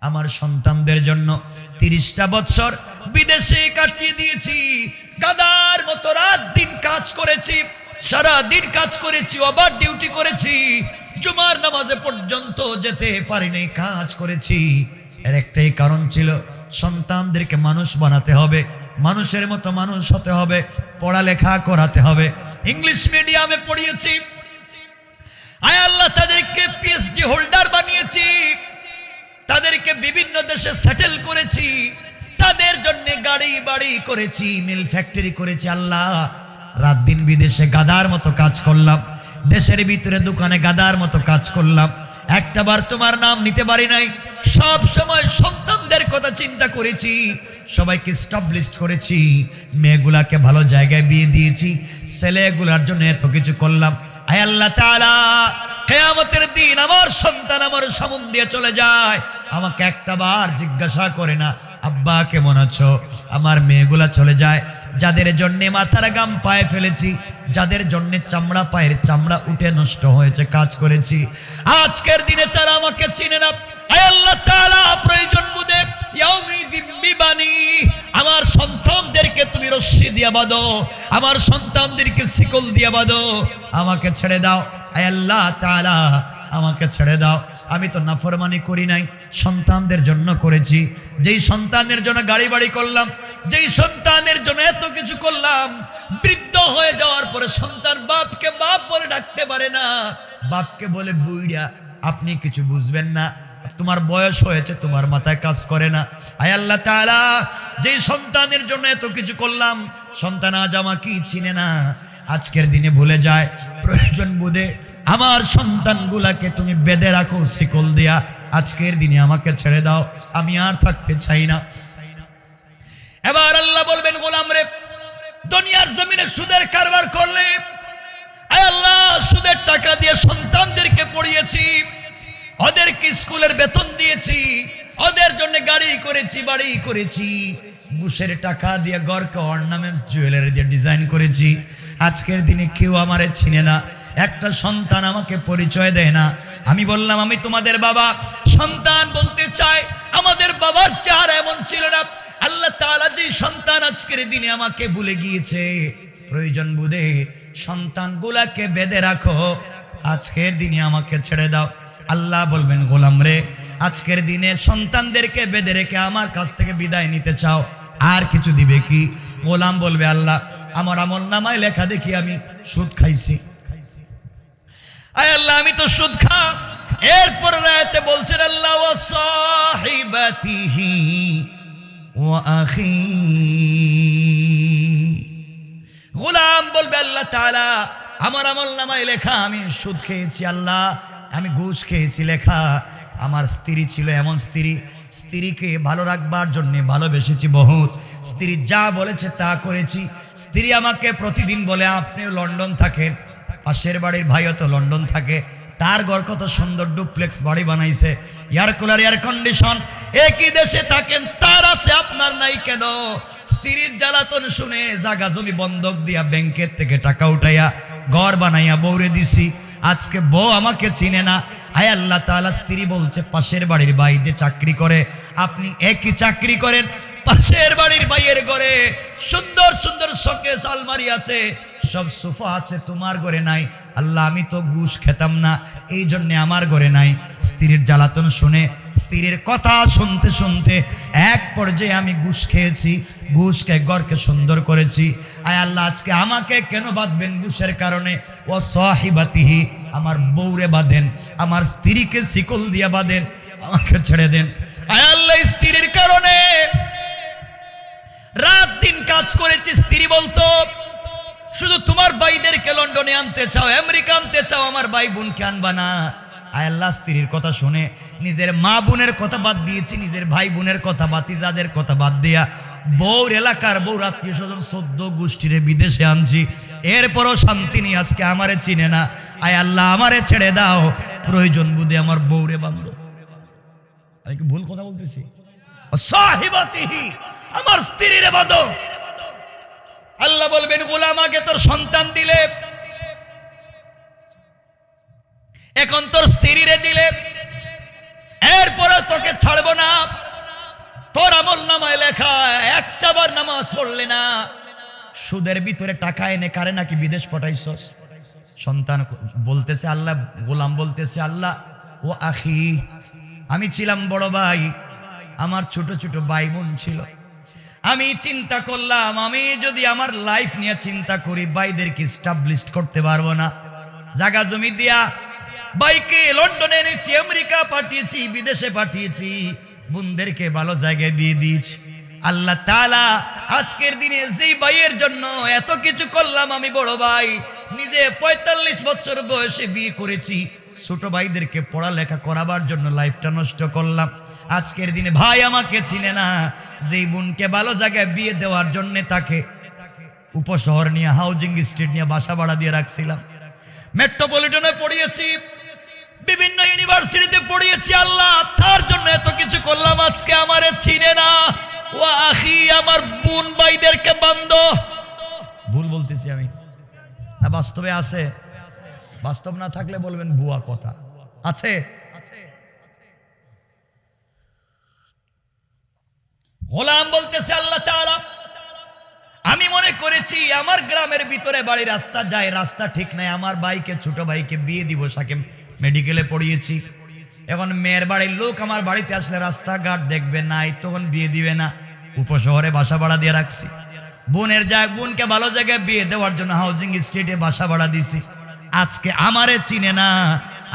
আমার সন্তানদের জন্য 30টা বছর বিদেশে কাটিয়ে দিয়েছি। গাদার মতো রাত দিন কাজ করেছি, সারা দিন কাজ করেছি, ওভার ডিউটি করেছি, জুমার নামাজে পর্যন্ত যেতে পারিনি, কাজ করেছি। এর একটাই কারণ ছিল, সন্তানদেরকে মানুষ বানাতে হবে, মানুষের মতো মানুষ হতে হবে, পড়ালেখা করাতে হবে। ইংলিশ মিডিয়ামে পড়িয়েছি, আয় আল্লাহ তাদেরকে পিএইচডি হোল্ডার বানিয়েছি, তাদেরকে বিভিন্ন দেশে সেটেল করেছি, তাদের জন্য গাড়ি বাড়ি করেছি, মিল ফ্যাক্টরি করেছি। আল্লাহ রাত দিন বিদেশে গাদার মতো কাজ করলাম, দেশের ভিতরে দোকানে গাদার মতো কাজ করলাম, একটাবার তোমার নাম নিতে পারি নাই। সব সময় সন্তানদের কথা চিন্তা করেছি, সবাইকে এস্টাবলিশ করেছি, মেয়েগুলাকে ভালো জায়গায় বিয়ে দিয়েছি, ছেলেগুলার জন্য এত কিছু করলাম। আয় আল্লাহ তাআলা, কিয়ামতের দিন আমার সন্তান আমার সামনে দিয়ে চলে যায়, আমাকে একটাবার জিজ্ঞাসা করে না আব্বা কেমন আছো। আমার মেয়েগুলা চলে যায়, যাদের জন্য মাথার গাম পায়ে ফেলেছি, যাদের জন্য চামড়া পায়ের চামড়া উঠে নষ্ট হয়েছে কাজ করেছি, আজকের দিনে তারা আমাকে চিনে না। আয় আল্লাহ তাআলা, প্রয়োজন বুঝে ইয়াউমিদিন বিবানি, আমার সন্তানদেরকে তুমি রশ্মি দিয়া বাঁধো, আমার সন্তানদেরকে শিকল দিয়া বাঁধো, আমাকে ছেড়ে দাও। আয় আল্লাহ তাআলা, আমাকে ছেড়ে দাও। আমি তো নাফরমানি করি নাই, সন্তানদের জন্য করেছি। যেই সন্তানের জন্য গাড়ি বাড়ি করলাম, যেই সন্তানের জন্য এত কিছু করলাম, বৃদ্ধ হয়ে যাওয়ার পরে সন্তান বাপকে বাপ বলে ডাকতে পারে না, বাপকে বলে বুইড়া, আপনি কিছু বুঝবেন না, তোমার বয়স হয়েছে, তোমার মাথায় কাজ করে না। আয় আল্লাহ তাআলা, যেই সন্তানের জন্য এত কিছু করলাম, সন্তান আজ আমাকে চিনে না, আজকের দিনে ভুলে যায়। প্রয়োজন বুঝে আমার সন্তানগুলাকে তুমি বেঁধে রাখো শিকল দিয়া, আজকের দিনে আমাকে ছেড়ে দাও, আমি আর থাকতে চাই না। এবার আল্লাহ বলবেন, গোলাম রে, দুনিয়ার জমিনে সুদের কারবার করলে, আয় আল্লাহ সুদের টাকা দিয়ে সন্তানদেরকে পড়িয়েছি, ওদেরকে স্কুলের বেতন দিয়েছি, ওদের জন্য গাড়ি করেছি, বাড়ি করেছি, ঘুষের টাকা দিয়ে ঘরকে অর্নামেন্টস জুয়েলারি দিয়ে ডিজাইন করেছি। আজকের দিনে কেউ আমারে চিনে না, একটা সন্তান আমাকে পরিচয় দেয় না। আমি বললাম আমি তোমাদের বাবা, সন্তান বলতে চায় আমাদের বাবার চেহারা এমন ছিল না। আল্লাহ তাআলা যে সন্তান আজকের দিনে আমাকে ভুলে গিয়েছে, প্রয়োজন বুঝে সন্তানগুলাকে বেঁধে রাখো, আজকের দিনে আমাকে ছেড়ে দাও। আল্লাহ বলবেন, গোলাম রে, আজকের দিনে সন্তানদেরকে বেঁধে রেখে আমার কাছ থেকে বিদায় নিতে চাও, আর কিছু দিবে কি? গোলাম বলবে, আল্লাহ আমার আমলনামায় লেখা দেখি আমি সুদ খাইছি। আয় আল্লাহ, আমি তো সুদ খা। এরপর রাতে বলছেন আল্লাহ, ওয়া সাহিবাতিহি ওয়া আখি। গোলাম বলবে, আল্লাহ তাআলা আমার আমলনামায় লেখা আমি সুদ খেয়েছি, আল্লাহ আমি ঘুষ খেয়েছি লেখা। আমার স্ত্রী ছিল এমন স্ত্রী, স্ত্রীকে ভালো রাখবার জন্য ভালোবেসেছি বহুত, স্ত্রী যা বলেছে তা করেছি। স্ত্রী আমাকে প্রতিদিন বলে, আপনিও লন্ডন থাকেন, পাশের বাড়ির ভাইও তো লন্ডন থাকে, তার ঘর কত সুন্দর ডুপ্লেক্স বাড়ি বানাইছে, এয়ার কুলার এয়ার কন্ডিশন, একই দেশে থাকেন, তার আছে আপনার নাই কেন? স্ত্রীর জ্বালাতন শুনে জায়গা জমি বন্ধক দিয়া ব্যাংকের থেকে টাকা উঠাইয়া ঘর বানাইয়া বউরে দিছি, আজকে বউ আমাকে চিনে না। আয় আল্লাহ তাআলা, স্ত্রী বলছে পাশের বাড়ির ভাই যে চাকরি করে, আপনি একই চাকরি করেন, পাশের বাড়ির ভাইয়ের ঘরে সুন্দর সুন্দর শোকেস আলমারি আছে, সব সোফা আছে, তোমার ঘরে নাই। আল্লাহ আমি তো ঘুষ খেতাম না, এই জন্য আমার ঘরে নাই। স্ত্রীর জ্বালাতন শুনে, স্ত্রীর কথা শুনতে শুনতে এক পর্যায়ে আমি ঘুষ খেয়েছি, ঘুষ খেয়ে ঘরকে সুন্দর করেছি। আয় আল্লাহ, আজকে আমাকে কেন বাঁধবেন ঘুষের কারণে? ও সাহিবাতিহি, আমার বউরে বাঁধেন, আমার স্ত্রীকে শিকল দিয়া বাঁধেন, আমাকে ছেড়ে দেন। আয় আল্লাহ, স্ত্রীর কারণে রাত দিন কাজ করেছি। স্ত্রী বলতো, শুধু তোমার ভাইদেরকে লন্ডনে আনতে চাও, আমেরিকা আনতে চাও, আমার ভাই বোনকে আনবা না। আয় আল্লাহ, স্ত্রীর কথা শুনে নিজের মা বোনের কথা বাদ দিয়েছি, নিজের ভাই বোনের কথা, ভাতিজাদের কথা বাদ দিয়া বউর এলাকার বউ আত্মীয় স্বজন 14 গোষ্ঠীরে বিদেশে আনছি, এরপরও শান্তি নেই, আজকে আমারে চিনে না। আয় আল্লাহ, আমারে ছেড়ে দাও, প্রয়োজন বুঝে আমার বউরে বাঁধো। আমি কি ভুল কথা বলতেছি? সাহিবাতিহি, আমার স্ত্রীরে বাঁধো। আল্লাহ বলবেন, গোলাম আগে তোর সন্তান দিলে, এখন তোর স্ত্রীরে দিলে, এরপরে তোকে ছাড়বো না। পড়লে না, সুদের ভিতরে টাকা এনে কারে নাকি বিদেশ পাঠাইছস। সন্তান বলতেছে আল্লাহ, গোলাম বলতেছে আল্লাহ ও আখি, আমি ছিলাম বড় ভাই, আমার ছোট ছোট ভাই বোন ছিল। আমি চিন্তা করলাম আমি যদি আমার লাইফ নিয়ে চিন্তা করি ভাইদেরকে স্টাবলিশ করতে পারবো না। জায়গা জমি দিয়া ভাইকে লন্ডনে এনেছি, আমেরিকা পাঠিয়েছি, বিদেশে পাঠিয়েছি, বোনদেরকে ভালো জায়গায় বিয়ে দিয়েছি। আল্লাহ তাআলা আজকের দিনে যেই ভাইয়ের জন্য এত কিছু করলাম, আমি বড় ভাই নিজে ৪৫ বছর বয়সে বিয়ে করেছি, ছোট ভাইদেরকে পড়ালেখা করাবার জন্য লাইফটা নষ্ট করলাম। আজকের দিনে ভাই আমাকে চিনে না, যেই বোনকে ভালো জায়গায় বিয়ে দেওয়ার জন্য তাকে উপশহর নিয়ে হাউজিং স্ট্রিট নিয়ে বাসা ভাড়া দিয়ে রাখছিলাম, মেট্রোপলিটনে পড়িয়েছি, বিভিন্ন ইউনিভার্সিটিতে পড়িয়েছি, আল্লাহ তার জন্য এত কিছু করলাম, আজকে আমারে চিনে না। ও আখি, আমার বোন ভাইদেরকে বান্ধ। ভুল বলতেছি আমি না? বাস্তবে আছে? বাস্তব না থাকলে বলবেন ভুয়া কথা। আছে? গোলাম বলতেছে আল্লাহ তাআলা, আমি মনে করেছি আমার গ্রামের ভিতরে বাড়ি, রাস্তা যায়, রাস্তা ঠিক নাই, আমার ভাইকে ছোট ভাইকে বিয়ে দিব, সাকে মেডিকেলে পড়িয়েছি, এখন মেয়ের বাড়ির লোক আমার বাড়িতে আসলে রাস্তাঘাট দেখবে নাই, তখন বিয়ে দিবে না, উপশহরে বাসা ভাড়া দিয়ে রাখছি। বোনকে ভালো জায়গায় বিয়ে দেওয়ার জন্য হাউজিং স্ট্রিটে বাসা ভাড়া দিছি, আজকে আমারে চিনে না।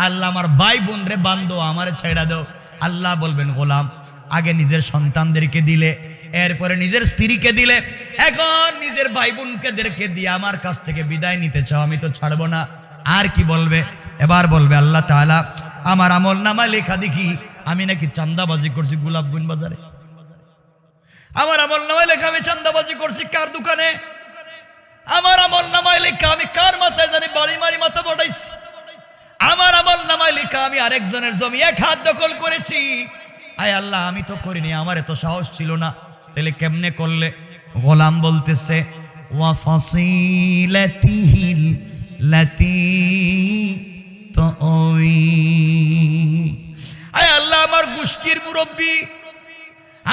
আল্লাহ আমার ভাই বোন রে বান্ধব, আমারে ছেড়া দাও। আল্লাহ বলবেন গোলাম, আগে নিজের সন্তানদেরকে দিলে, এরপরে নিজের স্ত্রীকে দিলে, এখন নিজের ভাই বোনকে দিয়ে আমার কাছ থেকে বিদায় নিতে চাও, আমি তো ছাড়বো না। আর কি বলবে? এবার বলবে আল্লাহ তাআলা, আমার আমল নামায় লেখা দেখি আমি নাকি চান্দাবাজি করছি গোলাপগঞ্জ বাজারে। আমার আমল নামায় লেখা আমি চান্দাবাজি করছি কার দোকানে? আমার আমল নামায় লেখা আমি কার মাথায় জানি বাড়ি মারি মাথা পড়াইছি। আমার আমল নামায় লেখা আমি আরেকজনের জমি ১ হাত দখল করেছি। আয় আল্লাহ, আমি তো করিনি, আমার এত সাহস ছিল না, তাহলে কেমনে করলে? গোলাম বলতেছে ওয়া ফাসিলাতিহিল লাতি তুই, আয় আল্লাহ আমার গোষ্ঠীর মুরব্বী,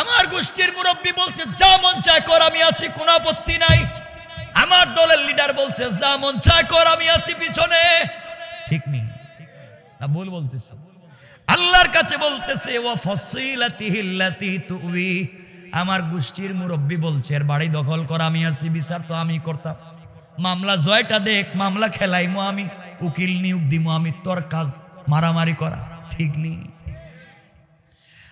আমার গোষ্ঠীর মুরব্বী বলছে যা মন চায় কর, আমি আছি, কোনো আপত্তি নাই। আমার দলের লিডার বলছে যা মন চায় কর, আমি আছি পিছনে। ঠিক নেই না? ভুল বলতেছে? আল্লাহর কাছে বলতেছে ওয়া ফাসিলাতিহিল লাতি তুই, আমার গোষ্ঠীর মুরব্বী বলছে এর বাড়ি দখল করা, আমি আছি, বিচার তো আমি করতাম, মামলা জয়টা দেখ, মামলা খেলাইমো আমি, উকিল নিয়োগ দিমো আমি, তোর কাজ মারামারি করা ঠিক নেই।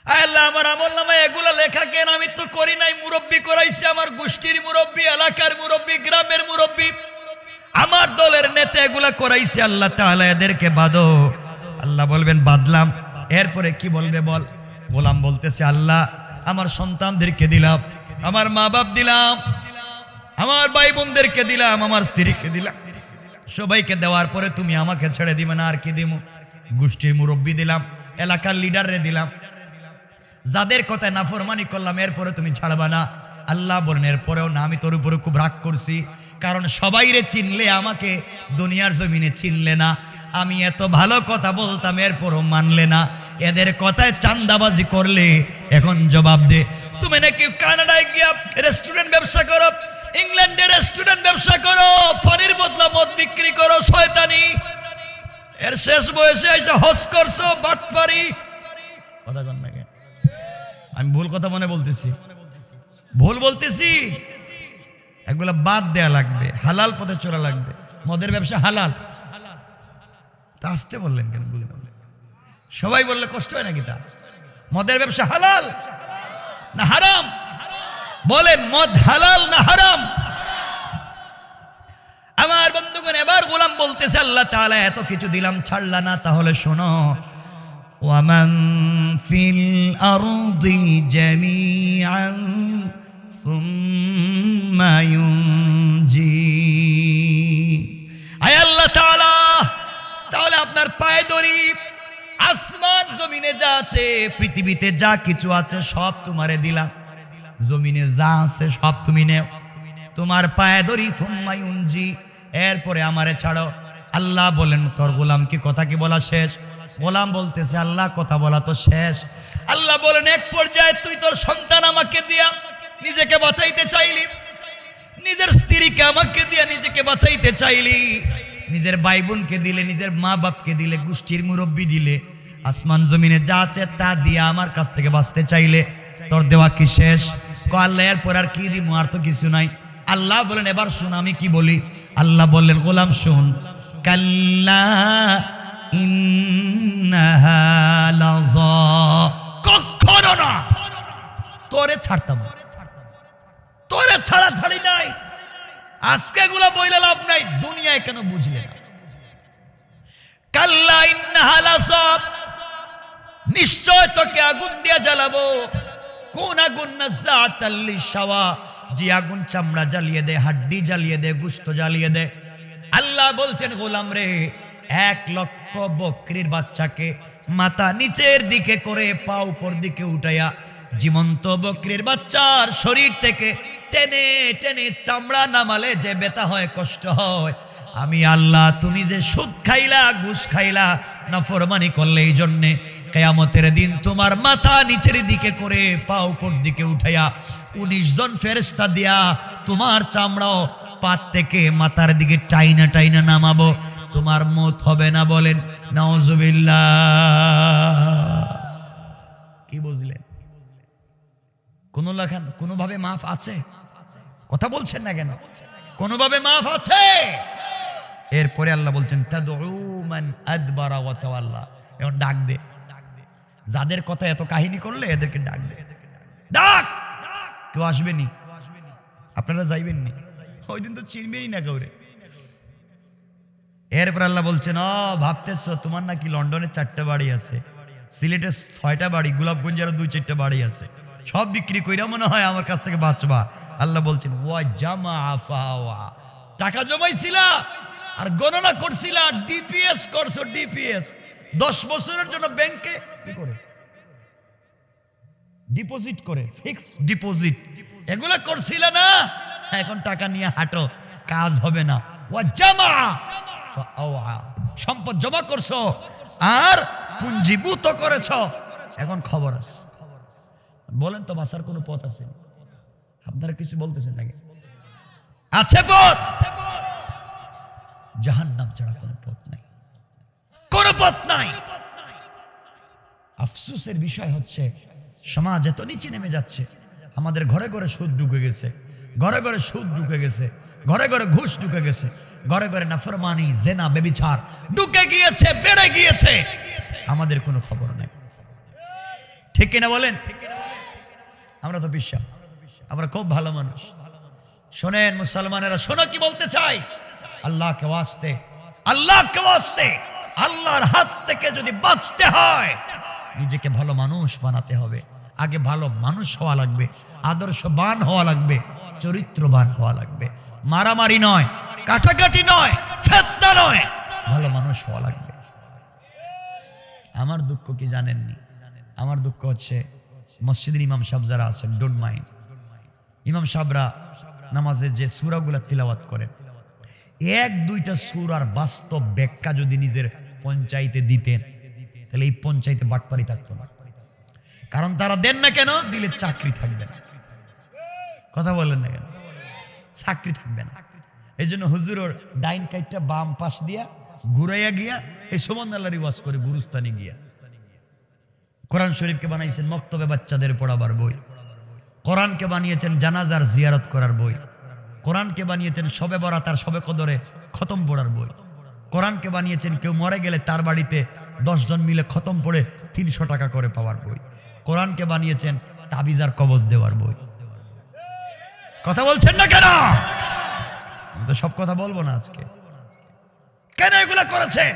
আল্লাহ আমার আমল নামায় এগুলা লেখা কেন? আমি তো করি নাই, মুরব্বী করাইছে, আমার গোষ্ঠীর মুরব্বী, এলাকার মুরব্বী, গ্রামের মুরব্বী, আমার দলের নেতা এগুলা করাইছে। আল্লাহ তাআলা এদেরকে বাঁধো। আল্লাহ বলবেন বাঁধলাম। এরপরে কি বলবে বল? গোলাম বলতেছে আল্লাহ আমার সন্তানদেরকে দিলাম, আমার মা বাপ দিলাম, আমার ভাই বোনদেরকে দিলাম, আমার স্ত্রীকে দিলাম, সবাইকে দেওয়ার পরে তুমি আমাকে ছেড়ে দিবে না, আর কি দিব? গোষ্ঠীর মুরব্বী দিলাম, এলাকার লিডাররে দিলাম, যাদের কথায় নাফরমানি করলাম এরপরে তুমি ছাড়বা না। আল্লাহ বলেন এরপরেও না, আমি তোর উপরে খুব রাগ করছি, কারণ সবাইরে চিনলে আমাকে দুনিয়ার জমিনে চিনলে না, আমি এত ভালো কথা বলতাম এরপরও মানলে না, এদের কথায় চান্দাবাজি করলে এখন জবাব দে। তুমি নাকি কানাডায় গিয়া রেস্টুরেন্ট ব্যবসা করো, ইংল্যান্ডে রেস্টুরেন্ট ব্যবসা করো, পানির বদলা মদ বিক্রি করো, শয়তানি, এর শেষ বয়সে এসে হজ করছো, বাটপারি। কথা কন না? আমি ভুল কথা মনে বলতেছি? ভুল বলতেছি? এগুলা বাদ দেয়া লাগবে, হালাল পথে চলা লাগবে। মদের ব্যবসা হালাল, তা আসতে বললেন কেন? সবাই বললে কষ্ট হয় নাকি? তা মদের ব্যবসা হালাল না হারাম? বলেন মদ হালাল না হারাম? আমার বন্ধুগণ, এবার গোলাম বলতেছে আল্লাহ তাআলা এত কিছু দিলাম, ছাড়লা না, তাহলে শোনো, ওয়ামান ফিল আরদি জামিআন সুম্মা ইউনজি। আয় আল্লাহ তাআলা, তাহলে আপনার পায়ে ধরি, আসমান জমিনে যা আছে, পৃথিবীতে যা কিছু আছে সব তোমারে দিলাম, জমিনে যা আছে সব তুমি নেও, তোমার পায়ে ধরি, সুম্মা ইউনজি, এরপরে আমারে ছাড়ো। আল্লাহ বলেন তোর গোলাম কি কথা কি বলা শেষ? গোলাম বলতেছে আল্লাহ কথা বলা তো শেষ। আল্লাহ বলেন এক পর্যায়ে তুই তোর সন্তান আমাকে দিয়া নিজেকে বাঁচাইতে চাইলি, নিজের স্ত্রীকে আমাকে দিয়ে নিজেকে বাঁচাইতে চাইলি, নিজের ভাই বোনকে দিলে, নিজের মা বাপকে দিলে, গোষ্ঠীর মুরব্বী দিলে, আসমান জমিনে যা আছে তা দিয়ে আমার কাছ থেকে বাঁচতে চাইলে তোর দেওয়া কি শেষ? আল্লাহ এরপর আর কি দিব? আর তো কিছু নাই। আল্লাহ বলেন এবার শুন আমি কি বলি। আল্লাহ বললেন গোলাম শুন, কাল্লা ইন্নাহা লাযা, কখনো না তোরে ছাড়তাম, তোরে ছাড়া ছাড়ি নাই। আজকে এগুলা বইলে লাভ নাই, দুনিয়ায় কেন বুঝলে না? কাল্লা ইন্নাহা লাযা, নিশ্চয় তোকে আগুন দিয়ে জ্বালাবো। কোন আগুন? নাযাতাল লিশাওয়া, যে আগুন চামড়া জ্বালিয়ে দেয়, হাড্ডি জ্বালিয়ে দেয়, গোশত জ্বালিয়ে দেয়। আল্লাহ বলছেন গোলাম রে, 1 লক্ষ বকরির বাচ্চাকে মাথা নিচের দিকে করে পা উপর দিকে উঠাইয়া জীবন্ত বকরির বাচ্চার শরীর থেকে টেনে টেনে চামড়া নামালে যে ব্যথা হয়, কষ্ট হয়, আমি আল্লাহ তুমি যে সুদ খাইলা, ঘুষ খাইলা, নাফরমানি করলে, এই জন্যে কিয়ামতের দিন তোমার মাথা নিচের দিকে করে পা উপর দিকে উঠাইয়া 19 জন ফেরেশতা দিয়া তোমার চামড়াও পাত থেকে মাথার দিকে টাইনা টাইনা নামাবো, তোমার মত হবে না। বলেন নাউজুবিল্লাহ। কি বুঝলেন? কোনোভাবে মাফ আছে? কথা বলছেন না কেন? কোনোভাবে মাফ আছে। এরপরে আল্লাহ বলছেন তাদউ মান আদবারা ওয়া তাওয়াল্লা, এখন ডাক দে। যাদের কথা এত কাহিনী করলে এদেরকে ডাক দে, ডাক। কেউ আসবেনি, আপনারা যাইবেন নি, ওই দিন তো চিনবেনই না কাউরে। এরপর আল্লাহ বলছেন ভাবতেছ তোমার নাকি লন্ডনে 4টা বাড়ি আছে, সিলেটে 6টা বাড়ি, গোলাপগঞ্জের 2-4টা বাড়ি আছে, সব বিক্রি কইরা মনে হয় আমার কাছ থেকে বাঁচবা। আল্লাহ বলছেন ওয়া জামা ফাওয়া, টাকা জমাইছিলা আর গণনা করছিলা, ডিপিএস করছো, ডিপিএস 10 বছরের জন্য ব্যাংকে কি করে ডিপোজিট করে, ফিক্সড ডিপোজিট, এগুলা করছিলা না, এখন টাকা নিয়ে হাঁটো, কাজ হবে না। ওয়া জামা ফাওয়া, সম্পদ জমা করছো আর পুঞ্জীভূত করেছো, এখন খবর আছে। বলেন তো বাঁচার কোনো পথ আছে? আপনারা কিছু বলতেছেন নাকি? আছে পথ? জাহান্নাম ছাড়া কোনো পথ নাই, কোনো পথ নাই। আফসোসের বিষয় হচ্ছে সমাজ এত নিচে নেমে যাচ্ছে, আমাদের ঘরে ঘরে সুদ ঢুকে গেছে, ঘরে ঘরে সুদ ঢুকে গেছে, ঘরে ঘরে ঘুষ ঢুকে গেছে, ঘরে ঘরে নাফরমানি, জেনা, ব্যভিচার ঢুকে গিয়েছে, বেড়ে গিয়েছে, আমাদের কোনো খবর নাই। ঠিক কিনা বলেন? আমরা তো বিশ্বাস, আমরা খুব ভালো মানুষ। শোনেন মুসলমানেরা, শোনো কি বলতে চাই। আল্লাহকে ওয়াস্তে, আল্লাহকে ওয়াস্তে, আল্লাহর হাত থেকে যদি বাঁচতে হয় নিজেকে ভালো মানুষ বানাতে হবে। আগে ভালো মানুষ হওয়া লাগবে, আদর্শবান হওয়া লাগবে, চরিত্রবান হওয়া লাগবে। মারামারি নয়, কাটাকাটি নয়, ফিতনা নয়, ভালো মানুষ হওয়া লাগবে। আমার দুঃখ কি জানেননি? আমার দুঃখ হচ্ছে মসজিদের ইমাম সাহেব যারা আছেন, ডোন্ট মাইন্ড, ইমাম সাহেবরা নামাজে যে সূরাগুলো তিলাওয়াত করেন, 1-2টা সূরার বাস্তব ব্যাখ্যা যদি নিজের পঞ্চায়েতে দিতেন তাহলে এই পঞ্চায়েতে বাটপারি থাকতো না। কারণ তারা দেন না কেন? দিলে চাকরি থাকবে না। কথা বলেন না কেন? চাকরি থাকবে না। এই জন্য হুজুরের ডাইন কাইটটা বাম পাশ দিয়া ঘুরাইয়া গিয়া এই সুবহানাল্লাহর ওয়াজ করে গুরুস্থানে গিয়া। কোরআন শরীফকে বানাইছেন মক্তবে বাচ্চাদের পড়াবার বই, কোরআনকে বানিয়েছেন জানাজার জিয়ারত করার বই, কোরআনকে বানিয়েছেন শবে বরাত আর শবে কদরে খতম পড়ার বই, কোরআনকে বানিয়েছেন কেউ মরে গেলে তার বাড়িতে 10 জন মিলে খতম পড়ে 300 টাকা করে পাওয়ার বই, কোরআনকে বানিয়েছেন তাবিজ আর কবজ দেওয়ার বই। কথা বলছেন না কেন? তো সব কথা বলবো না আজকে। কেন এগুলা করেছেন?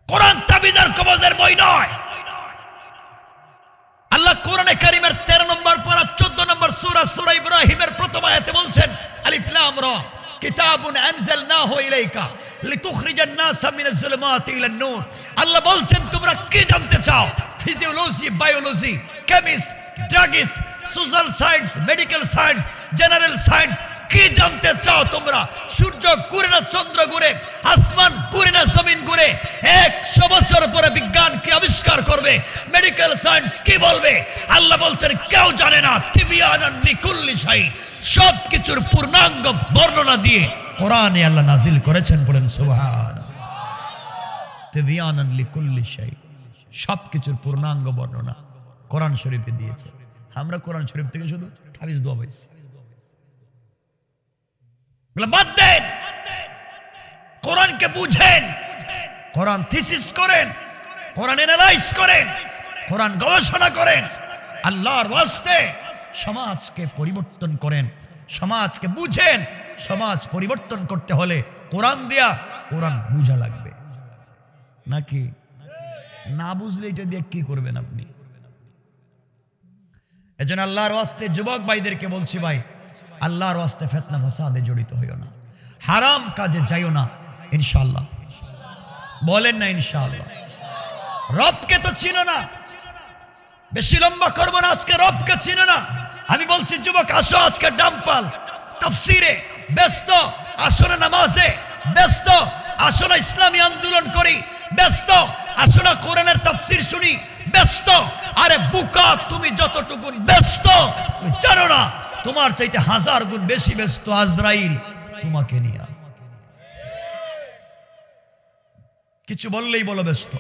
কোরআন তাবিজ আর কবজের বই নয়। আল্লাহ কোরআনে কারীমের 13 নম্বর পারা 14 নম্বর সূরা, সূরা ইব্রাহিমের প্রথম আয়াতে বলছেন আলিফ লাম রা কিতাবুন আনজালনাহু ইলাইকা লিতুখরিজান নাসা মিনাজ যুলুমাতি ইলান নূর। আল্লাহ বলছেন তোমরা কি জানতে চাও? Physiology, biology, chemist, druggist, social science, medical science, general science, কি জানতে চাও তোমরা? সূর্য ঘুরে না চন্দ্র ঘুরে, আসমান ঘুরে না জমিন ঘুরে? 100 বছর পরে বিজ্ঞান কি আবিষ্কার করবে, মেডিকেল সায়েন্স কি বলবে? আল্লাহ বলছেন কেউ জানে না। তিবিয়ানান লিকুল্লি শাই, সব কিছুর পূর্ণাঙ্গ বর্ণনা দিয়ে কোরআনে আল্লাহ নাজিল করেছেন। বলেন সুবহানাল্লাহ। তিবিয়ানান লিকুল্লি শাই, সব কিছুর পূর্ণাঙ্গ বর্ণনা কোরআন শরীফে দিয়েছে। আমরা কোরআন শরীফ থেকে শুধু হাদিস দোয়া পাইছি। বাদ দেন, কোরআনকে বুঝেন, কোরআন থিসিস করেন, কোরআন এনালাইজ করেন, কোরআন গবেষণা করেন। আল্লাহর ওয়াস্তে সমাজকে পরিবর্তন করেন, সমাজকে বুঝেন। সমাজ পরিবর্তন করতে হলে কোরআন দিয়া, কোরআন বুঝা লাগবে। নাকি না বুঝলে এটা দিয়ে কি করবেন আপনি? এজন্য আল্লাহর ওয়াস্তে যুবক ভাইদেরকে বলছি, ভাই আল্লাহর ওয়াস্তে ফিতনা ফাসাদে জড়িত হইও না, হারাম কাজে যাইও না। ইনশাআল্লাহ বলেন না ইনশাআল্লাহ? রবকে তো চিনো না, বেশি লম্বা করব না, আজকে রবকে চিনো না। আমি বলছি যুবক, আসো আজকে ডাম্পাল তাফসিরে ব্যস্ত, আসো না নামাজে ব্যস্ত, আসো না ইসলামী আন্দোলন করি ব্যস্ত, আসো না কোরআনের তাফসির শুনি ব্যস্ত। আরে বুকা, তুমি যতটুকু ব্যস্ত জানো না, তোমার চাইতে 1000 গুণ বেশি ব্যস্ত আজরাইল তোমাকে নিয়ে। কিছু বললেই বলো ব্যস্ত।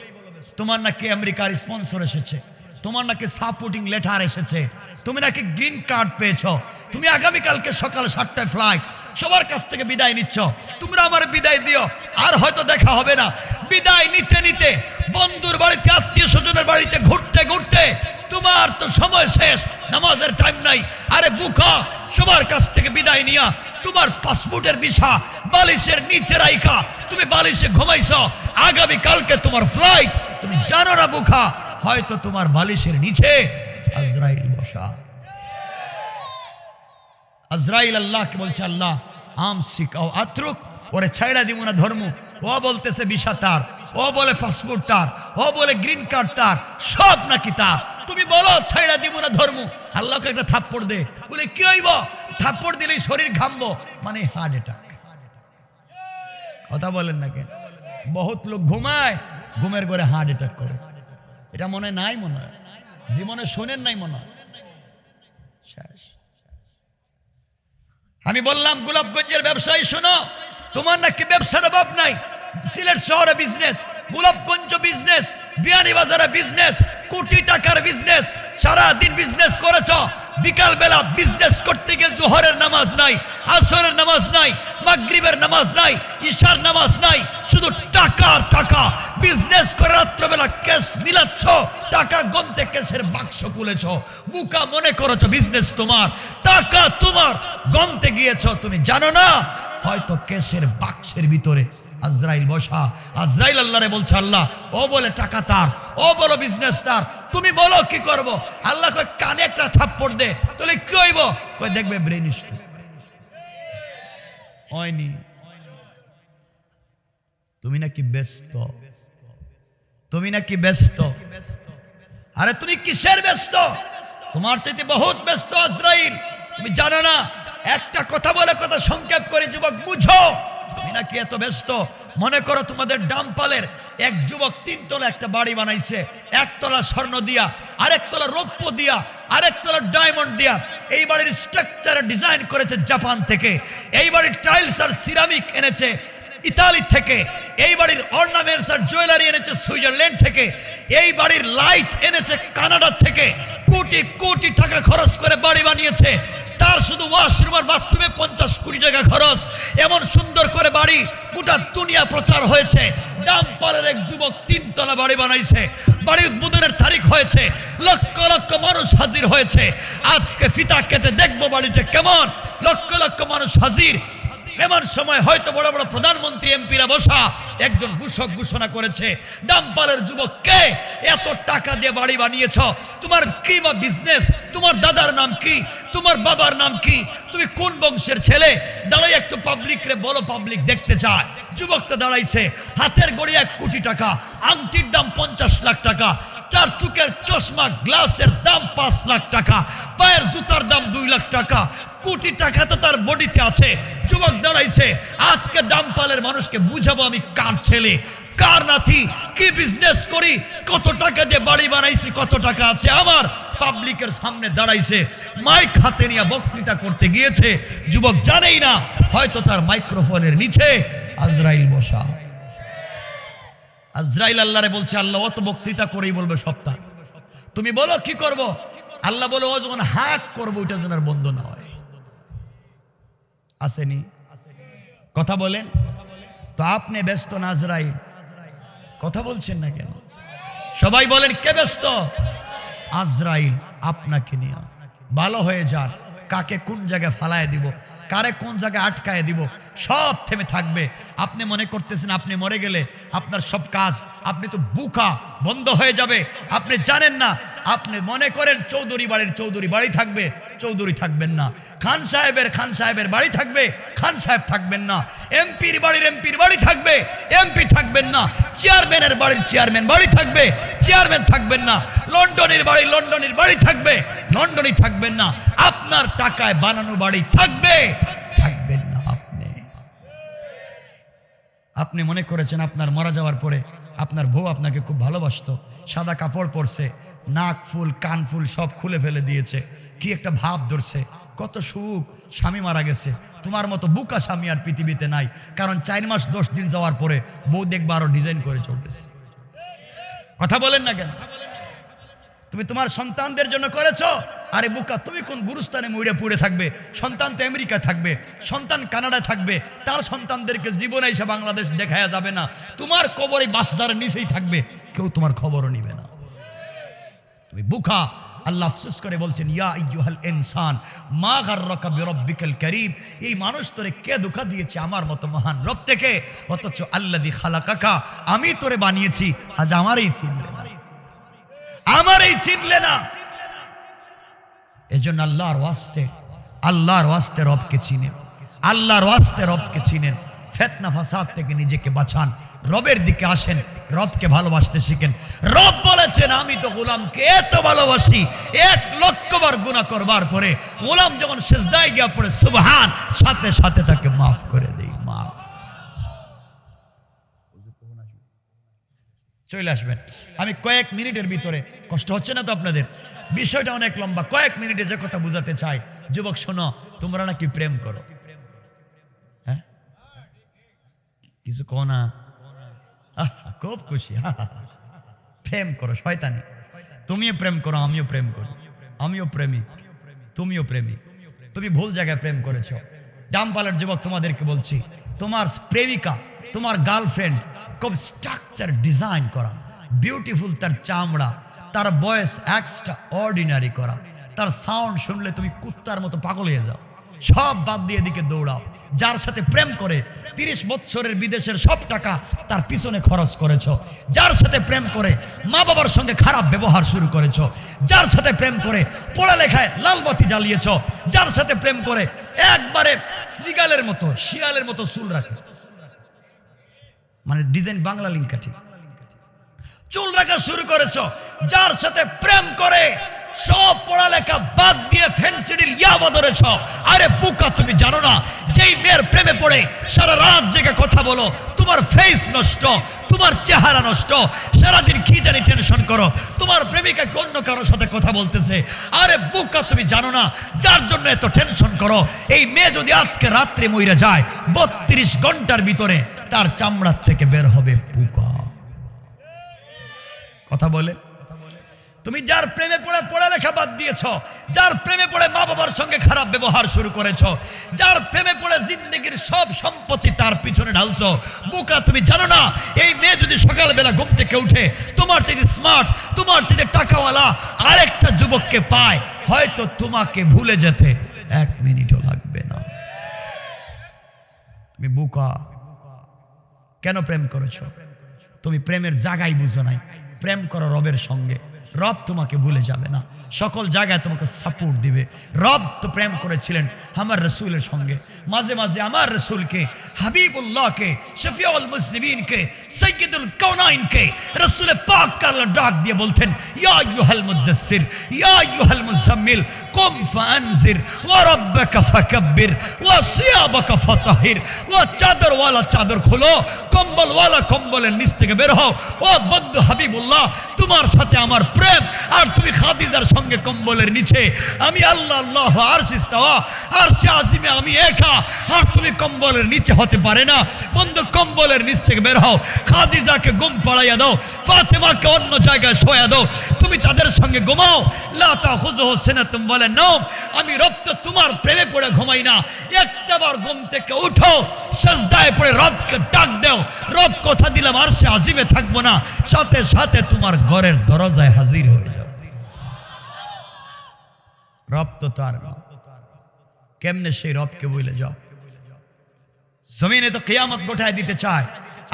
তোমার নাকি আমেরিকার স্পন্সর এসেছে, তোমার নাকি সাপোর্টিং লেটার এসেছে, তুমি নাকি গ্রিন কার্ড পেয়েছো, তুমি আগামীকালকে সকাল 7টায় ফ্লাইট, সবার কাছ থেকে বিদায় নিচ্ছ। তোমরা আমার বিদায় দিও, আর হয়তো দেখা হবে না। বিদায় নিতে নিতে, বন্ধুর বাড়িতে, আত্মীয় স্বজনের বাড়িতে ঘুরতে ঘুরতে তোমার তো সময় শেষ, নামাজের টাইম নাই। আরে বুকা, সবার কাছ থেকে বিদায় নিয়া তোমার পাসপোর্টের ভিসা বালিশের নিচে রাইখা তুমি বালিশে ঘুমাইছো। আগামী কালকে তোমার ফ্লাইট, তুমি জানো না বুকা, হয়তো তোমার বালিশের নিচে আজরাইল বসা। আজরাইল আল্লাহকে বলছে, আল্লাহ আমসিক আও আতরুক, ওরে ছাইড়া দিব না ধর্ম। ও বলতেছে ভিসা তার, ও বলে পাসপোর্ট তার, ও বলে গ্রিন কার্ড তার, সব নাকি তার। তুমি বলো ছাইড়া দিব না ধর্ম। আল্লাহকে একটা থাপ্পড় দে, বলে কি হইব? থাপ্পড় দিলেই শরীর ঘামবো, মানে হার্ট অ্যাটাক। কথা বলেন না কেন? বহুত লোক ঘুমায়, ঘুমের ঘরে হার্ট অ্যাটাক করে। এটা মনে নাই, মনে হয় জীবনে শোনেন নাই, মনে হয় শেষ। আমি বললাম গোলাপগঞ্জের ব্যবসায়ী, শোনো, তোমার নাকি ব্যবসার অভাব নাই। সিলেট শহরে বিজনেস, গোলাপগঞ্জ বিজনেস, বিয়ানীবাজারে বিজনেস, কোটি টাকার বিজনেস, সারাদিন বিজনেস করেছ। বিকাল বেলা বিজনেস করতে গিয়ে জোহরের নামাজ নাই, আসরের নামাজ নাই, মাগরিবের নামাজ নাই, ইশার নামাজ নাই, শুধু টাকা টাকা। বিজনেস করে রাত্রবেলা ক্যাশ মিলাচ্ছ, টাকা গন্তে ক্যাশের বাক্স খুলেছ। বুকা মনে করেছ বিজনেস তোমার, টাকা তোমার, গন্তে গিয়েছ। তুমি জানো না হয়তো ক্যাশের বাক্সের ভিতরে আজরাইল বসা। আজরাইল আল্লাহরে বলছে, আল্লাহ ও বলে টাকা তার, ও বলো বিজনেস তার, তুমি বলো কি করব? আল্লাহ কয় কানে একটা থাপ্পড় দে, তাহলে কি হইব? কয় দেখবে ব্রেন স্ট্রোক হয়নি। তুমি নাকি ব্যস্ত, তুমি নাকি ব্যস্ত। আরে তুমি কিসের ব্যস্ত? তোমার চাইতে বহুত ব্যস্ত আজরাইল। তুমি জানো না? একটা কথা বলে কথা সংক্ষেপ করে যুবক বুঝো, তুমি নাকি এত ব্যস্ত। মনে করো তোমাদের ডাম্পালের এক যুবক 3 তলা একটা বাড়ি বানাইছে, 1 তলা স্বর্ণ দিয়া, আরেক তলা রৌপ্য দিয়া, আরেক তলা ডায়মন্ড দিয়া। এই বাড়ির স্ট্রাকচার ডিজাইন করেছে জাপান থেকে, এই বাড়ির টাইলস আর সিরামিক এনেছে ইতালি থেকে, এই বাড়ির অর্নামেন্টস আর জুয়েলারি এনেছে সুইজারল্যান্ড থেকে, এই বাড়ির লাইট এনেছে কানাডা থেকে। কোটি কোটি টাকা খরচ করে বাড়ি বানিয়েছে। তার শুধু ওয়াশরুম আর বাথরুমে 50 কোটি টাকা খরচ। এমন সুন্দর করে বাড়ি গোটা দুনিয়া প্রচার হয়েছে। ডাম্পালের এক যুবক 3 তলা বাড়ি বানাইছে। বাড়ি উদ্বোধনের তারিখ হয়েছে, লক্ষ লক্ষ মানুষ হাজির হয়েছে। আজকে ফিতা কেটে দেখবো বাড়িটা কেমন। লক্ষ লক্ষ মানুষ হাজির। এমন সময় হয়তো বড় বড় প্রধানমন্ত্রী এমপিরা বসা একজন ঘোষক ঘোষণা করেছে, ডাম্পালের যুবক কে? এত টাকা দিয়ে বাড়ি বানিয়েছ, তোমার কি বা বিজনেস? তোমার দাদার নাম কি? তোমার বাবার নাম কি? তুমি কোন বংশের ছেলে? দাঁড়াই একটু পাবলিক রে বলো, পাবলিক দেখতে চায়। যুবকটা দাঁড়াইছে, হাতের গড়ি 1 কোটি টাকা, আংটির দাম 50 লাখ টাকা, তার চোখের চশমা গ্লাসের দাম 5 লাখ টাকা, পায়ের জুতার দাম 2 লাখ টাকা, কোটি টাকা তো তার বডিতে আছে। যুবক দাঁড়াইছে, আজকে ডাম্পালের মানুষকে বুঝাবো আমি কার ছেলে কার নাতি, কি বিজনেস করি, কত টাকা দিয়ে বাড়ি বানাইছি, কত টাকা আছে আমার। পাবলিকের সামনে দাঁড়াইছে, মাইক হাতে নিয়ে বক্তৃতা করতে গিয়েছে। যুবক জানেই না হয়তো তার মাইক্রোফোনের নিচে আজরাইল বসা। আজরাইল আল্লাহরে বলছে, আল্লাহ অত বক্তৃতা করেই বলবে সপ্তাহ, তুমি বলো কি করব? আল্লাহ বলে, ও যখন হাক করবো ওইটা যেন আর বন্ধ না হয়। আসেনি কথা বলেন তো? আপনি ব্যস্ত না আজরাইল? কথা বলছেন না কেন? সবাই বলেন কে ব্যস্ত? আজরাইল আপনাকে নিয়ে। ভালো হয়ে যান, কাকে কোন জায়গায় ফালায় দিব, কারে কোন জায়গায় আটকায় দিব, সব থেমে থাকবে। আপনি মনে করতেছেন আপনি মরে গেলে আপনার সব কাজ, আপনি তো বুকা, বন্ধ হয়ে যাবে। আপনি জানেন না, আপনি মনে করেন চৌধুরী বাড়ির চৌধুরী বাড়ি থাকবে, চৌধুরী থাকবেন না। খান সাহেবের বাড়ি থাকবে, খান সাহেব থাকবেন না। এমপির বাড়ির এমপির বাড়ি থাকবে, এমপি থাকবেন না। চেয়ারম্যানের বাড়ির চেয়ারম্যান বাড়ি থাকবে, চেয়ারম্যান থাকবেন না। লন্ডনের বাড়ি থাকবে, লন্ডনই থাকবেন না। আপনার টাকায় বানানো বাড়ি থাকবে, থাকবেন না। আপনি মনে করেছেন আপনার মারা যাওয়ার পরে আপনার বউ আপনাকে খুব ভালোবাসতো, সাদা কাপড় পরছে, নাক ফুল কান ফুল সব খুলে ফেলে দিয়েছে, কি একটা ভাব ধরছে, কত সুখ। স্বামী মারা গেছে, তোমার মতো বুকা স্বামী আর পৃথিবীতে নাই। কারণ 4 মাস 10 দিন যাওয়ার পরে বউ দেখবা আরো ডিজাইন করে চলতেছে। কথা বলেন না কেন? তুমি তোমার সন্তানদের জন্য করেছো, আরে বুকা তুমি কোন গুরুস্থানে মুড়ে পুড়ে থাকবে? সন্তান তো আমেরিকা থাকবে, সন্তান কানাডায় থাকবে, তার সন্তানদেরকে জীবনে এসে বাংলাদেশ দেখায়া যাবে না। তোমার কবরে বাসদার নিচেই থাকবে, কেউ তোমার খবরও নিবে না। তুমি বুকা। আল্লাহ আফসোস করে বলছেন, ইয়া আইয়ুহাল ইনসান মা গাররাকা বিরাব্বিকাল কারীম। এই মানুষ তোরে কে ধোঁকা দিয়েছে আমার মতো মহান রব থেকে? অথচ আল্লাযী খালাকাকা, আমি তোরে বানিয়েছি, আজ আমারই চিনলে না, আমারই চিনলে না। এজন্য আল্লাহর ওয়াস্তে রবকে চিনেন, আল্লাহর ওয়াস্তে রবকে চিনেন। ফিতনা ফাসাদ থেকে নিজেকে বাঁচান, রবের দিকে আসেন, রবকে ভালোবাসতে শিখেন। রব বলেছেন, আমি তো গোলামকে এত ভালোবাসি, 1 লক্ষ বার গুনাহ করবার পরে গোলাম যখন সিজদায় গিয়ে পড়ে সুবহান, সাথে সাথে তাকে মাফ করে দেই। মাফ চলে আসবেন। আমি কয়েক মিনিটের ভিতরে, কষ্ট হচ্ছে না তো আপনাদের? বিষয়টা অনেক লম্বা, কয়েক মিনিটে যে কথা বুঝাতে চাই। যুবক শোনো, তোমরা নাকি প্রেম করো, হ্যাঁ? কিছু কো না? খুব খুশি। প্রেম করো শয়তানি। তুমিও প্রেম করো, আমিও প্রেম করি, আমিও প্রেমিক, তুমিও প্রেমিক। তুমি ভুল জায়গায় প্রেম করেছো। ডাম্পালের যুবক তোমাদেরকে বলছি, তোমার প্রেমিকা, তোমার গার্লফ্রেন্ড খুব স্ট্রাকচার ডিজাইন করা, বিউটিফুল, তার চামড়া, তার বয়স এক্সট্রা অর্ডিনারি করা, তার সাউন্ড শুনলে তুমি কুত্তার মতো পাগল হয়ে যাও, সব বাদ দিয়ে দিকে দৌড়াও। যার সাথে প্রেম করে 30 বছরের বিদেশের সব টাকা তার পিছনে খরচ করেছো, যার সাথে প্রেম করে মা বাবার সঙ্গে খারাপ ব্যবহার শুরু করেছো, যার সাথে প্রেম করে পড়ালেখায় লালবাতি জ্বালিয়েছো, যার সাথে প্রেম করে একবারে শ্রীগালের মতো শিয়ালের মতো চুল রাখে, মানে ডিজাইন বাংলা লিঙ্কাঠি চুল রাখা শুরু করেছো, যার সাথে প্রেম করে সব পড়ালেখা বাদ দিয়ে ফেন্সিডিল ইয়াবা ধরেছ। আরে বুকা, তুমি জানো না যেই মেয়ের প্রেমে পড়ে সারা রাত জেগে কথা বলো, তোমার ফেস নষ্ট, তোমার চেহারা নষ্ট, সারাদিন কি জানি টেনশন করো, তোমার প্রেমিকা অন্য কারোর সাথে কথা বলতেছে। আরে বুকা, তুমি জানো না যার জন্য এত টেনশন করো, এই মেয়ে যদি আজকে রাত্রে মইরা যায় 32 ঘন্টার ভিতরে তার চামড়ার থেকে বের হবে পোকা। কথা বলে? তুমি যার প্রেমে পড়ে পড়ালেখা বাদ দিয়েছ, যার প্রেমে পড়ে মা বাবার সঙ্গে খারাপ ব্যবহার শুরু করেছ, যার প্রেমে পড়ে জিন্দগির সব সম্পত্তি তার পিছনে ঢালছো, বোকা তুমি জানো না এই মেয়ে যদি সকালবেলা ঘুম থেকে উঠে তোমার চেয়ে স্মার্ট, তোমার চেয়ে টাকাওয়ালা আরেকটা যুবককে পায়, হয়তো তোমাকে ভুলে যেতে 1 মিনিটও লাগবে না। তুমি বোকা। কেন প্রেম করেছো? তুমি প্রেমের জায়গায় বুঝো নাই। প্রেম করো রবের সঙ্গে, রব তোমাকে ভুলে যাবে না, সকল জায়গায় তোমাকে সাপোর্ট দিবে। রব তো প্রেম করেছিলেন আমার রসুলের সঙ্গে, মাঝে মাঝে আমার রসুলকে, হাবিবুল্লাহকে, শফিউল মুসলিমিনকে, সাইয়্যিদুল কাউনাইনকে রসুল পাক আল্লাহ ডাক দিয়ে বলতেন, ইয়া আইয়ুহাল মুদাসসির, ইয়া আইয়ুহাল মুজাম্মিল, কুম ফানজির ওয়া রাব্বাকা ফাকাব্বির ওয়া সিয়াবাকা ফাতাহির। ও চাদরওয়ালা চাদর খোলো, কম্বলওয়ালা কম্বলের নিচ থেকে বের হও। ও বন্ধু হাবিবুল্লাহ, তোমার সাথে আমার প্রেম, আর তুমি খাদিজার সঙ্গে কম্বলের নিচে, আমি আল্লাহ আল্লাহ আরশ ইস্তাওয়া, আরশে আজিমে আমি একা, আর তুমি কম্বলের নিচে হতে পারে না। বন্ধু কম্বলের নিচ থেকে বের হও, খাদিজাকে ঘুম পাড়াইয়া দাও, ফাতেমাকে অন্য জায়গায় শোয়া দাও, তুমি তাদের সঙ্গে ঘুমাও। লা তাখুযুহু সিনাতুম ওয়ালা নাওম, আমি রব তো তোমার প্রেমে পড়ে ঘুমাই না। একটাবার ঘুম থেকে উঠো, সিজদায় পড়ে রবকে ডাক দাও, রব কথা দিলাম আরশে আজিমে থাকবো না, সাথে সাথে তোমার ঘরের দরজায় হাজির হয়ে যাও। রব তো তার না, কেমনে সেই রবকে বলে যাও? জমিনে তো কিয়ামত গোটায় দিতে চায়।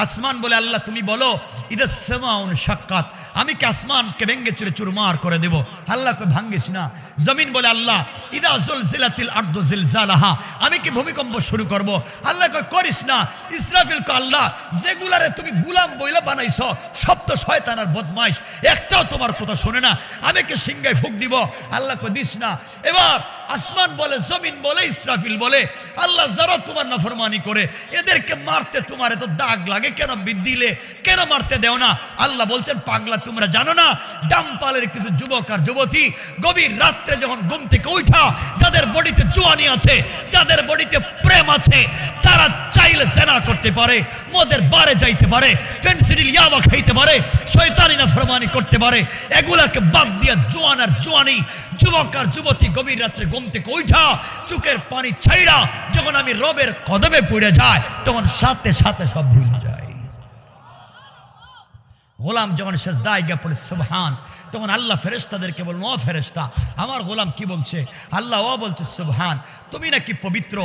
আসমান বলে আল্লাহ তুমি বলো ইদা সামাউন শাক্কাত, আমি কি আসমানকে ভেঙে চুরে চুরমার করে দেব? আল্লাহ কই ভাঙ্গিস না। জমিন বলে আল্লাহ ইদা জুলজিলাতিল আরদু জিলজালাহা, আমি কি ভূমিকম্প শুরু করব? আল্লাহ কই করিস না। ইসরাফিল কই আল্লাহ যেগুলারে তুমি গোলাম বইলা বানাইছো সব তো শয়তান আর বদমাইশ, একটাও তোমার কথা শোনে না, আমি কি সিংহায় ফুক দিব? আল্লাহ কই দিস না। এবার আসমান বলে, জমিন বলে, ইসরাফিল বলে আল্লাহ যারা তোমার নাফরমানি করে এদেরকে মারতে তোমার এত দাগ লাগে কেন? দিলে কেন মারতে দেও না? আল্লাহ বলছেন পাগলা, তোমরা জানো না ডাম্পালের কিছু যুবক আর যুবতী গভীর রাত্রে যখন ঘুম থেকে উঠা, যাদের বডিতে জোয়ানি আছে, যাদের বডিতে প্রেম আছে, তারা চাইলে সেনা করতে পারে, মদের বারে যাইতে পারে, ফেন্সিডিল ইয়াবা খাইতে পারে, শয়তানি নাফরমানি করতে পারে। এগুলাকে বাদ দিয়া জোয়ান আর জোয়ানি যুবক আর যুবতী গভীর রাত্রে ঘুম থেকে উঠা চোখের পানি ছাইড়া যখন আমি রবের কদমে পড়ে যায়, তখন সাথে সাথে সব ভুলে যায়। গোলাম যখন সেজদায় গিয়ে পড়ে সুবহান, তখন আল্লাহ ফেরেশতাদেরকে বলল, ও ফেরেশতা আমার গোলাম কি বলছে? আল্লাহ ও বলছে সুবহান, তুমি নাকি পবিত্র,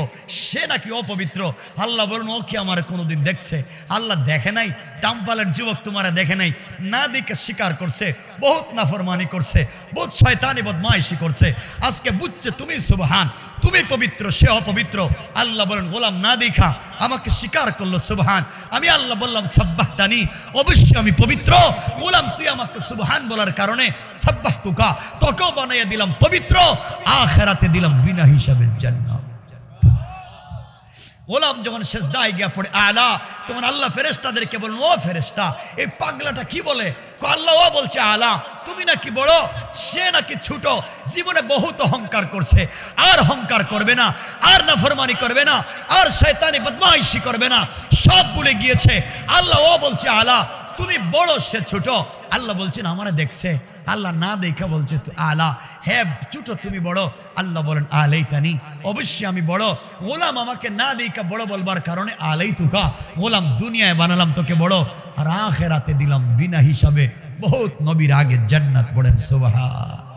সে নাকি অপবিত্র। আল্লাহ বলুন ও কি আমার কোনোদিন দেখছে? আল্লাহ দেখে নাই? টাম্পালের যুবক তোমারা দেখে নাই? না দেখে স্বীকার করছে, বহুত নাফরমানি করছে, বহুত শয়তানি বদমাইশি করছে, আজকে বুঝছে তুমি সুবহান, তুমি পবিত্র, সে অপবিত্র। আল্লাহ বলেন গোলাম না দেখা আমাকে স্বীকার করলো সুবহান, আমি আল্লাহ বললাম সাব্বাহতানি, অবশ্যই আমি পবিত্র। গোলাম তুই আমাকে সুবহান বলার কারণে সাব্বাহতুকা, তোকেও বানাইয়া দিলাম পবিত্র, আখিরাতে দিলাম বিনা হিসাবের জান্নাত। গোলাম যখন সেজদায় গিয়া পড়ে আলা, তখন আল্লাহ ফেরেশতাদেরকে বলেন, ও ফেরেশতা এই পাগলাটা কি বলে? আল্লাহ ও বলছে আলা তুমি নাকি বড়, সে নাকি ছোট, জীবনে বহুত অহংকার করছে, আর অহংকার করবে না, আর নাফরমানি করবে না, আর শয়তানি বদমাইশি করবে না, সব ভুলে গিয়েছে। আল্লাহ ও বলছে আলা তুমি বড়, সে ছোট। আল্লাহ বলছেন আমারে দেখছে, আল্লাহ না দেখা বলছে আলা, হ্যাঁ ছোট তুমি বড়। আল্লাহ বলেন আলাইতানি, অবশ্যই আমি বড়। গোলাম আমাকে না দেখা বড় বলবার কারণে আলাই তুকা, গোলাম দুনিয়ায় বানালাম তোকে বড়, আর আখিরাতে দিলাম বিনা হিসাবে বহুত নবীর আগে জান্নাত। পড়েন সুবহান।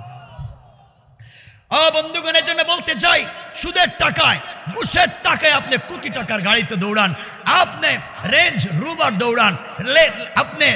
বন্ধুগণের জন্য বলতে চাই, সুদের টাকায়, ঘুষের টাকায় আপনি কোটি টাকার গাড়িতে দৌড়ান, আপনি রেঞ্জ রোভার দৌড়ান, আপনি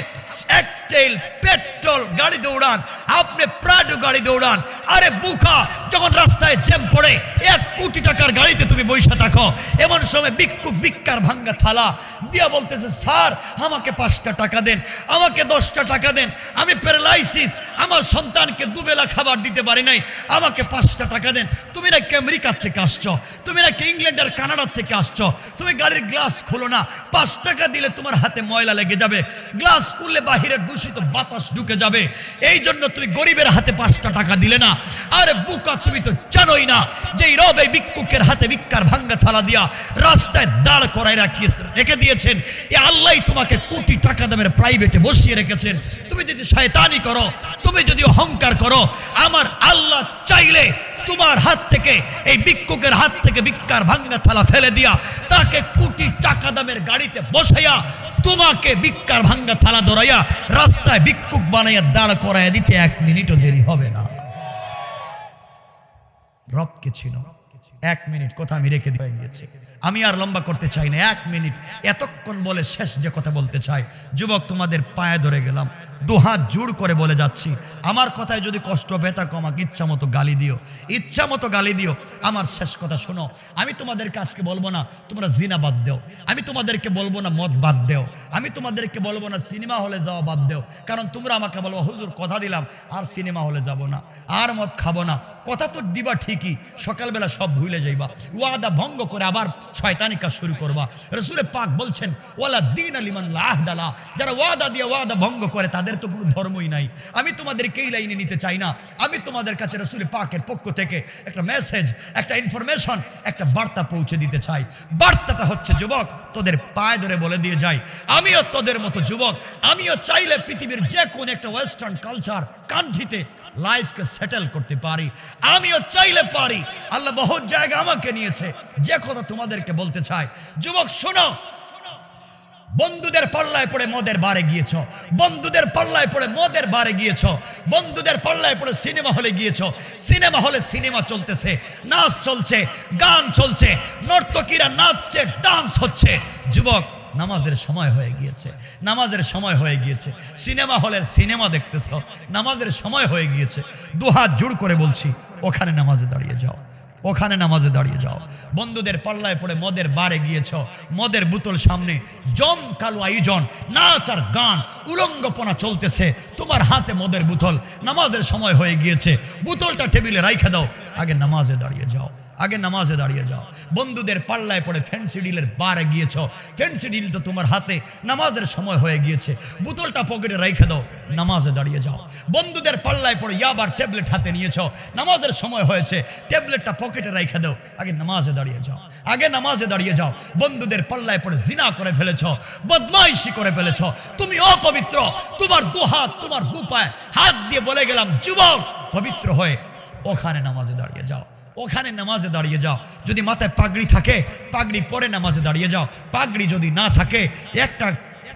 এক্সটেল পেট্রোল গাড়ি দৌড়ান, আপনি প্রাডো গাড়ি দৌড়ান। আরে বুকা যখন রাস্তায় জ্যাম পড়ে 1 কোটি টাকার গাড়িতে তুমি বসে থাকো, এমন সময় ভিক্ষুক ভিক্ষার ভাঙ্গা থালা দিয়া বলতেছে স্যার আমাকে 5টা টাকা দেন, আমাকে 10টা টাকা দেন, আমি প্যারালাইসিস, আমার সন্তানকে দুবেলা খাবার দিতে পারি নাই, আমাকে 5টা টাকা দেন। তুমি নাকি আমেরিকার থেকে আসছো, তুমি নাকি ইংল্যান্ড আর কানাডার থেকে আসছো, তুমি গাড়ির গ্লাস খোলো না, 5 টাকা দিলে তোমার হাতে ময়লা লেগে যাবে, গ্লাস খুললে বাহিরের দূষিত বাতাস ঢুকে যাবে, এই জন্য তুমি গরিবের হাতে 5টা টাকা দিলে না। আরে বুকা তুমি তো জানোই না যে এই রব এই ভিক্ষুকের হাতে ভিক্ষার ভাঙ্গা থালা দিয়া রাস্তায় দাঁড় করায় রেখে দিয়েছেন, এ আল্লাহই তোমাকে কোটি টাকা দামের প্রাইভেটে বসিয়ে রেখেছেন। তুমি যদি শয়তানি করো, তুমি যদি অহংকার করো, আমার আল্লাহ চাইলে তোমার হাত থেকে, এই ভিক্ষুকের হাত থেকে ভিক্ষার ভাঙ্গা থালা ফেলে দিয়া তাকে কোটি টাকা দামের গাড়িতে বসাইয়া তোমাকে ভিক্ষার ভাঙ্গা থালা ধরাইয়া রাস্তায় ভিক্ষুক বানাইয়া দাঁড় করাইয়া দিতে 1 মিনিটও দেরি হবে না। রবকে ছিল 1 মিনিট কথা আমি রেখে দিয়েছি। আমি আর লম্বা করতে চাই না, 1 মিনিট এতক্ষণ বলে শেষ যে কথা বলতে চাই, যুবক তোমাদের পায়ে ধরে গেলাম, দুহাত জোড় করে বলে যাচ্ছি, আমার কথায় যদি কষ্ট ব্যথা আমাকে ইচ্ছা মতো গালি দিও, ইচ্ছা মতো গালি দিও, আমার শেষ কথা শোনো। আমি তোমাদেরকে আজকে বলবো না তোমরা জিনা বাদ দেও, আমি তোমাদেরকে বলবো না মদ বাদ দেও, আমি তোমাদেরকে বলবো না সিনেমা হলে যাওয়া বাদ দেও, কারণ তোমরা আমাকে বলবো হুজুর কথা দিলাম আর সিনেমা হলে যাব না, আর মদ খাবো না। কথা তো দিবা ঠিকই, সকালবেলা সব ভুলে যাইবা, ওয়াদা ভঙ্গ করে আবার শয়তানি কাজ শুরু করবা। রাসূল পাক বলছেন ওয়ালা দীন লিমান লা আহদা লা, যারা ওয়াদা দিয়ে ওয়াদা ভঙ্গ করে তাদের তো কোনো ধর্মই নাই। আমি তোমাদেরকে এই লাইনে নিতে চাই না, আমি তোমাদের কাছে রাসূল পাকের পক্ষ থেকে একটা মেসেজ, একটা ইনফরমেশন, একটা বার্তা পৌঁছে দিতে চাই। বার্তাটা হচ্ছে যুবক তোদের পায়ে ধরে বলে দিয়ে যাই, আমিও তোদের মতো যুবক, আমিও চাইলে পৃথিবীর যে কোনো একটা ওয়েস্টার্ন কালচার কান্ট্রিতে লাইফকে সেটেল করতে পারি, আমিও চাইলে পারি। আল্লাহ বহুত জায়গা আমাকে নিয়েছে। যে কথা তোমাদেরকে বলতে চাই যুবক শোনো, বন্ধুদের পাল্লায় পড়ে মদের বারে গিয়েছ, বন্ধুদের পাল্লায় পড়ে মদের বারে গিয়েছ, বন্ধুদের পাল্লায় পড়ে সিনেমা হলে গিয়েছ, সিনেমা হলে সিনেমা চলতেছে, নাচ চলছে, গান চলছে, নর্তকীরা নাচছে, ডান্স হচ্ছে। যুবক নামাজের সময় হয়ে গিয়েছে, নামাজের সময় হয়ে গিয়েছে, সিনেমা হলের সিনেমা দেখতেছ, নামাজের সময় হয়ে গিয়েছে। দুহাত জোড় করে বলছি ওখানে নামাজে দাঁড়িয়ে যাও, ওখানে নামাজে দাঁড়িয়ে যাও। বন্ধুদের পাল্লায় পড়ে মদের বারে গিয়েছ, মদের বোতল সামনে, জম কালো আয়োজন, নাচ আর গান, উলঙ্গপনা চলতেছে, তোমার হাতে মদের বোতল, নামাজের সময় হয়ে গিয়েছে, বোতলটা টেবিলে রাইখা দাও, আগে নামাজে দাঁড়িয়ে যাও, আগে নামাজে দাঁড়িয়ে যাও। বন্ধুদের পাল্লায় পড়ে ফ্যান্সি ডিলের বারে গিয়েছ, ফ্যান্সি ডিল তো তোমার হাতে, নামাজের সময় হয়ে গিয়েছে, বোতলটা পকেটে রেখে দাও, নামাজে দাঁড়িয়ে যাও। বন্ধুদের পাল্লায় পড়ে ইয়াবার ট্যাবলেট হাতে নিয়েছ, নামাজের সময় হয়েছে, ট্যাবলেটটা পকেটে রেখে দাও, আগে নামাজে দাঁড়িয়ে যাও, আগে নামাজে দাঁড়িয়ে যাও। বন্ধুদের পাল্লায় পড়ে জিনা করে ফেলেছ, বদমাইশি করে ফেলেছ, তুমি অপবিত্র, তোমার দু হাত, তোমার দু পায়ে হাত দিয়ে বলে গেলাম যুবক পবিত্র হয়ে ওখানে নামাজে দাঁড়িয়ে যাও, ওখানে নামাজে দাঁড়িয়ে যাও। যদি মাথায় পাগড়ি থাকে পাগড়ি পরে নামাজে দাঁড়িয়ে যাও, পাগড়ি যদি না থাকে একটা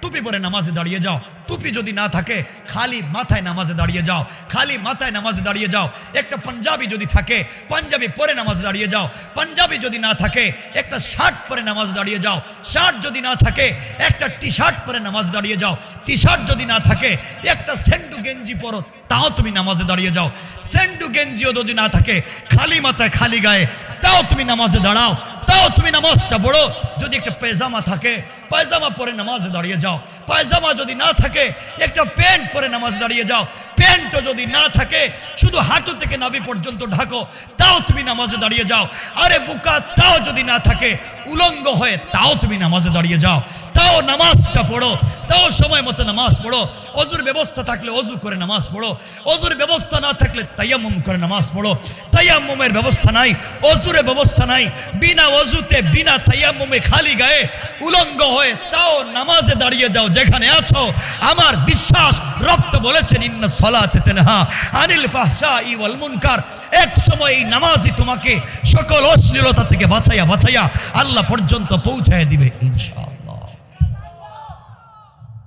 টুপি পরে নামাজে দাঁড়িয়ে যাও, টুপি যদি না থাকে খালি মাথায় নামাজে দাঁড়িয়ে যাও, খালি মাথায় নামাজে দাঁড়িয়ে যাও। একটা পাঞ্জাবি যদি থাকে পাঞ্জাবি পরে নামাজে দাঁড়িয়ে যাও, পাঞ্জাবি যদি না থাকে একটা শার্ট পরে নামাজে দাঁড়িয়ে যাও, শার্ট যদি না থাকে একটা টি শার্ট পরে নামাজে দাঁড়িয়ে যাও, টি শার্ট যদি না থাকে একটা সেন্ডু গেঞ্জি পরো, তাও তুমি নামাজে দাঁড়িয়ে যাও। সেন্ডু গেঞ্জিও যদি না থাকে খালি মাথায় খালি গায়ে, তাও তুমি নামাজে দাঁড়াও, তাও তুমি নামাজটা পড়ো। যদি একটা পায়জামা থাকে পায়জামা পরে নামাজে দাঁড়িয়ে যাও, পায়জামা যদি না থাকে একটা প্যান্ট পরে নামাজে দাঁড়িয়ে যাও, প্যান্টও যদি না থাকে শুধু হাঁটু থেকে নাভি পর্যন্ত ঢাকো, তাও তুমি নামাজে দাঁড়িয়ে যাও। আরে বুকা তাও যদি না থাকে উলঙ্গ হয়ে তাও তুমি নামাজে দাঁড়িয়ে যাও, তাও নামাজটা পড়ো, তাও সময় মতো নামাজ পড়ো। অজুর ব্যবস্থা থাকলে অজু করে নামাজ পড়ো, অজুর ব্যবস্থা না থাকলে তায়াম্মুম করে নামাজ পড়ো। তায়াম্মুমের ব্যবস্থা নাই, অজুরের ব্যবস্থা নাই, বিনা অজুতে বিনা তায়াম্মুমে খালি গায়ে উলঙ্গ হয়ে তাও নামাজে দাঁড়িয়ে যাও। যেখানে আছো আমার বিশ্বাস রক্ত বলেছেন ইন্না সালাতে তানহা আনিল ফাহশাই ওয়াল মুনকার, এক সময় এই নামাজই তোমাকে সকল অশ্লীলতা থেকে বাঁচাইয়া বাঁচাইয়া আল্লাহ পর্যন্ত পৌঁছায় দিবে ইনশাআল্লাহ।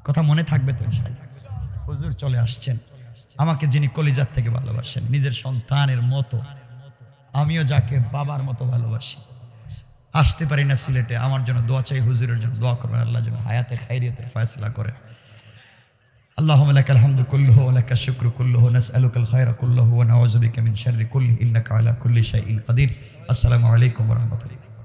কথা মনে থাকবে তো ইনশাআল্লাহ। হুজুর চলে আসছেন, আমাকে যিনি কলিজার থেকে ভালোবাসেন নিজের সন্তানের মতো, আমিও যাকে বাবার মতো ভালোবাসি। আসতে পারি না সিলেটে, আমার জন্য দোয়া চাই, হুজুরের জন্য দোয়া করবেন, আল্লাহ যেন হায়াতে খাইরিয়াতের ফয়সালা করেন। اللهم لك الحمد كله ولك الشكر كله نسألك الخير كله ونعوذ بك من شر كله إنك على كل شيء قدير. السلام عليكم ورحمة الله.